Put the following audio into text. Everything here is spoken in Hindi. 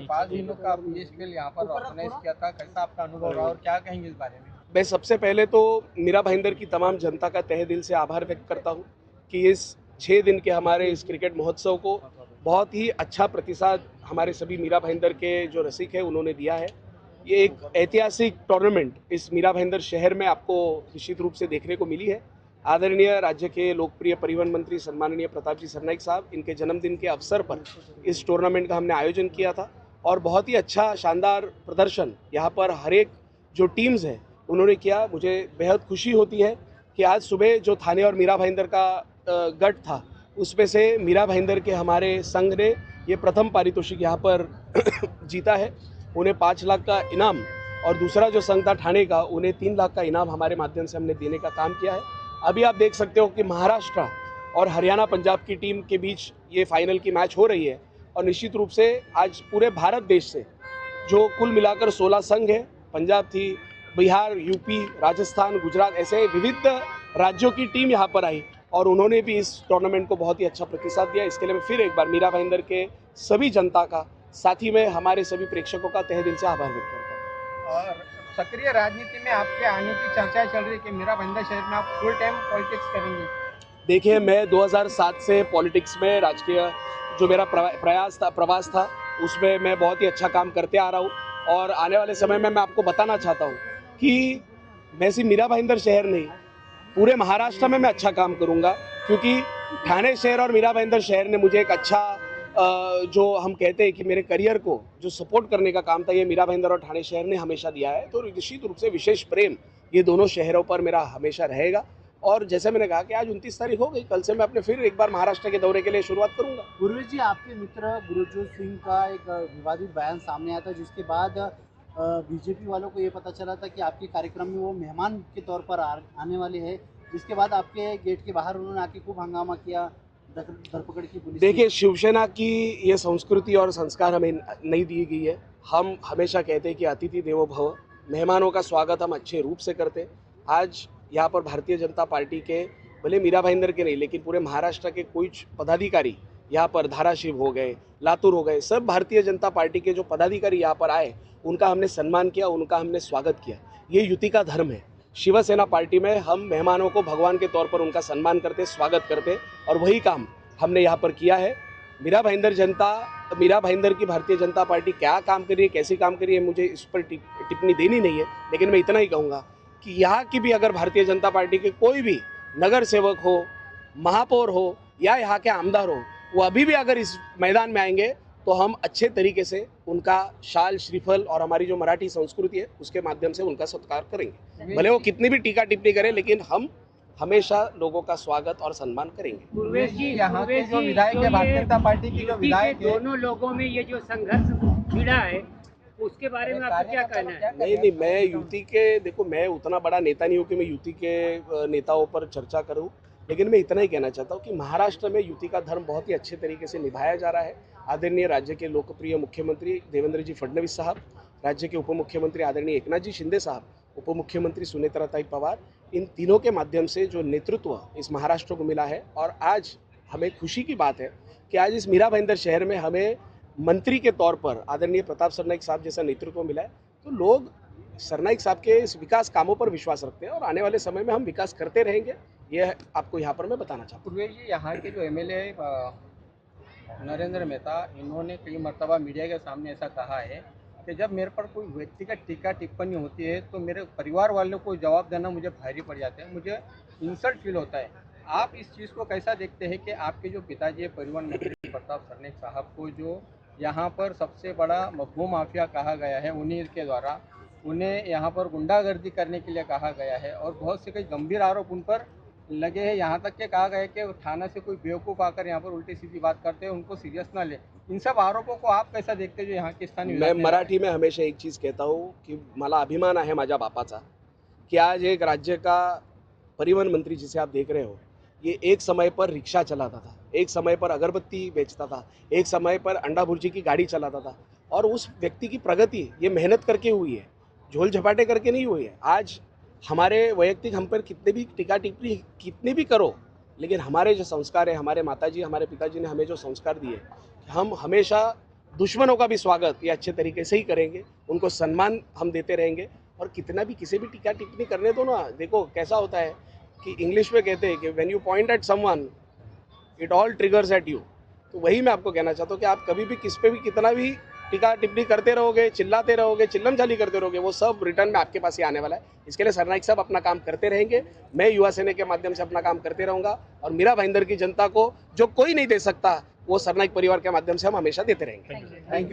5 दिनों का पीएसपीएल यहाँ पर ऑर्गेनाइज किया था, कैसा आपका अनुभव रहा और क्या कहेंगे इस बारे में? मैं सबसे पहले तो मीरा भाईंदर की तमाम जनता का तहे दिल से आभार व्यक्त करता हूँ कि इस 6 दिन के हमारे इस क्रिकेट महोत्सव को बहुत ही अच्छा प्रतिसाद हमारे सभी मीरा भाईंदर के जो रसिक हैं उन्होंने दिया है। ये एक ऐतिहासिक टूर्नामेंट इस मीरा भाईंदर शहर में आपको निश्चित रूप से देखने को मिली है। आदरणीय राज्य के लोकप्रिय परिवहन मंत्री सम्माननीय प्रताप जी सरनाईक साहब, इनके जन्मदिन के अवसर पर इस टूर्नामेंट का हमने आयोजन किया था और बहुत ही अच्छा शानदार प्रदर्शन यहाँ पर हर एक जो टीम्स हैं उन्होंने किया। मुझे बेहद खुशी होती है कि आज सुबह जो थाने और मीरा भाईंदर का गट था उसमें से मीरा भाईंदर के हमारे संघ ने ये प्रथम पारितोषिक यहाँ पर जीता है। उन्हें 5 लाख का इनाम और दूसरा जो संघ था ठाणे का उन्हें 3 लाख का इनाम हमारे माध्यम से हमने देने का काम किया है। अभी आप देख सकते हो कि महाराष्ट्र और हरियाणा पंजाब की टीम के बीच ये फाइनल की मैच हो रही है और निश्चित रूप से आज पूरे भारत देश से जो कुल मिलाकर 16 संघ है, पंजाब थी, बिहार, यूपी, राजस्थान, गुजरात, ऐसे विविध राज्यों की टीम यहाँ पर आई और उन्होंने भी इस टूर्नामेंट को बहुत ही अच्छा प्रतिसाद दिया। इसके लिए मैं फिर एक बार मीरा भाईंदर के सभी जनता का, साथ ही में हमारे सभी प्रेक्षकों का तहे दिल से आभार व्यक्त करता हूँ। और सक्रिय राजनीति में आपके आने की चर्चा चल रही है कि मीरा भाईंदर शहर में आप फुल टाइम पॉलिटिक्स करेंगे? देखिए, मैं 2007 से पॉलिटिक्स में राजकीय जो मेरा प्रवास था उसमें मैं बहुत ही अच्छा काम करते आ रहा हूँ और आने वाले समय में मैं आपको बताना चाहता हूँ कि मैं सिर्फ मीरा भाईंदर शहर नहीं, पूरे महाराष्ट्र में मैं अच्छा काम करूँगा, क्योंकि ठाणे शहर और मीरा भाईंदर शहर ने मुझे एक अच्छा जो हम कहते हैं कि मेरे करियर को जो सपोर्ट करने का काम था, ये मीरा भाईंदर और ठाणे शहर ने हमेशा दिया है। तो निश्चित रूप से विशेष प्रेम ये दोनों शहरों पर मेरा हमेशा रहेगा और जैसे मैंने कहा कि आज 29 तारीख हो गई, कल से मैं अपने फिर एक बार महाराष्ट्र के दौरे के लिए शुरुआत करूंगा। गुरवेश जी, आपके मित्र गुरजोत सिंह का एक विवादित बयान सामने आया था, जिसके बाद बीजेपी वालों को ये पता चला था कि आपके कार्यक्रम में वो मेहमान के तौर पर आने वाले हैं। जिसके बाद आपके गेट के बाहर उन्होंने आके खूब हंगामा किया, धरपकड़ की पुलिस। देखिए, शिवसेना की ये संस्कृति और संस्कार हमें नहीं दी गई है। हम हमेशा कहते हैं कि अतिथि देवो भव, मेहमानों का स्वागत हम अच्छे रूप से करते। आज यहाँ पर भारतीय जनता पार्टी के, भले मीरा भाईंदर के नहीं, लेकिन पूरे महाराष्ट्र के कुछ पदाधिकारी यहाँ पर धाराशिव हो गए, लातूर हो गए, सब भारतीय जनता पार्टी के जो पदाधिकारी यहाँ पर आए उनका हमने सम्मान किया, उनका हमने स्वागत किया। ये युति का धर्म है। शिवसेना पार्टी में हम मेहमानों को भगवान के तौर पर उनका सम्मान करते, स्वागत करते और वही काम हमने यहाँ पर किया है। मीरा भाईंदर की भारतीय जनता पार्टी क्या काम कर रही है, कैसे काम कर रही है, मुझे इस पर टिप्पणी देनी नहीं है, लेकिन मैं इतना ही कहूँगा कि यहाँ की भी अगर भारतीय जनता पार्टी के कोई भी नगर सेवक हो, महापौर हो या यहाँ के आमदार हो, वो अभी भी अगर इस मैदान में आएंगे तो हम अच्छे तरीके से उनका शाल, श्रीफल और हमारी जो मराठी संस्कृति है उसके माध्यम से उनका सत्कार करेंगे। भले वो कितनी भी टीका टिप्पणी करें, लेकिन हम हमेशा लोगों का स्वागत और सम्मान करेंगे। गुरवेश जी, यहाँ के जो विधायक है, भारतीय जनता पार्टी की जो विधायक है, दोनों लोगों में ये जो संघर्ष छिड़ा है उसके बारे में आपको क्या कहना है? नहीं, मैं युति के, देखो, मैं उतना बड़ा नेता नहीं हूँ कि मैं युति के नेताओं पर चर्चा करूँ, लेकिन मैं इतना ही कहना चाहता हूँ कि महाराष्ट्र में युति का धर्म बहुत ही अच्छे तरीके से निभाया जा रहा है। आदरणीय राज्य के लोकप्रिय मुख्यमंत्री देवेंद्र जी फडणवीस साहब, राज्य के उप मुख्यमंत्री आदरणीय एकनाथ जी शिंदे साहब, उप मुख्यमंत्री सुनेत्राताई पवार, इन तीनों के माध्यम से जो नेतृत्व इस महाराष्ट्र को मिला है और आज हमें खुशी की बात है कि आज इस मीरा भाईंदर शहर में हमें मंत्री के तौर पर आदरणीय प्रताप सरनाईक साहब जैसा नेतृत्व मिला है। तो लोग सरनाईक साहब के इस विकास कामों पर विश्वास रखते हैं और आने वाले समय में हम विकास करते रहेंगे, ये आपको यहाँ पर मैं बताना चाहता हूँ। गुरवेश जी, यहाँ के जो एमएलए नरेंद्र मेहता, इन्होंने कई मरतबा मीडिया के सामने ऐसा कहा है कि जब मेरे पर कोई व्यक्तिगत टीका टिप्पणी होती है तो मेरे परिवार वालों को जवाब देना मुझे भारी पड़ जाता है, मुझे इंसल्ट फील होता है। आप इस चीज़ को कैसा देखते हैं कि आपके जो पिताजी परिवहन मंत्री प्रताप सरनाईक साहब को जो यहाँ पर सबसे बड़ा भू माफिया कहा गया है, उन्हीं के द्वारा उन्हें यहाँ पर गुंडागर्दी करने के लिए कहा गया है और बहुत से कई गंभीर आरोप उन पर लगे हैं। यहाँ तक के कहा गया है कि थाना से कोई बेवकूफ़ आकर यहाँ पर उल्टी सीधी बात करते हैं, उनको सीरियस ना ले। इन सब आरोपों को आप कैसा देखते हैं जो यहाँ के स्थानीय? मैं मराठी में हमेशा एक चीज़ कहता हूँ की मला अभिमान आहे माझ्या बापाचा की आज एक राज्य का परिवहन मंत्री जिसे आप देख रहे हो, ये एक समय पर रिक्शा चलाता था, एक समय पर अगरबत्ती बेचता था, एक समय पर अंडा भुर्जी की गाड़ी चलाता था और उस व्यक्ति की प्रगति ये मेहनत करके हुई है, झोल झपाटे करके नहीं हुई है। आज हमारे वैयक्तिक हम पर कितने भी टीका टिप्पणी कितने भी करो, लेकिन हमारे जो संस्कार है, हमारे माताजी हमारे पिताजी ने हमें जो संस्कार दिए, हम हमेशा दुश्मनों का भी स्वागत ये अच्छे तरीके से ही करेंगे, उनको सम्मान हम देते रहेंगे। और कितना भी किसी भी टीका टिप्पणी करने दो ना, देखो कैसा होता है कि इंग्लिश में कहते हैं कि when you point at someone it all triggers at you. तो वही मैं आपको कहना चाहता हूँ कि आप कभी भी किस पे भी कितना भी टीका टिप्पणी करते रहोगे, चिल्लाते रहोगे, चिल्लम-झाली करते रहोगे, वो सब रिटर्न में आपके पास ही आने वाला है। इसके लिए सरनाइक साहब अपना काम करते रहेंगे, मैं युवा सेना के माध्यम से अपना काम करते रहूँगा और मीरा भाईंदर की जनता को जो कोई नहीं दे सकता वो सरनाइक परिवार के माध्यम से हम हमेशा देते रहेंगे। Thank you.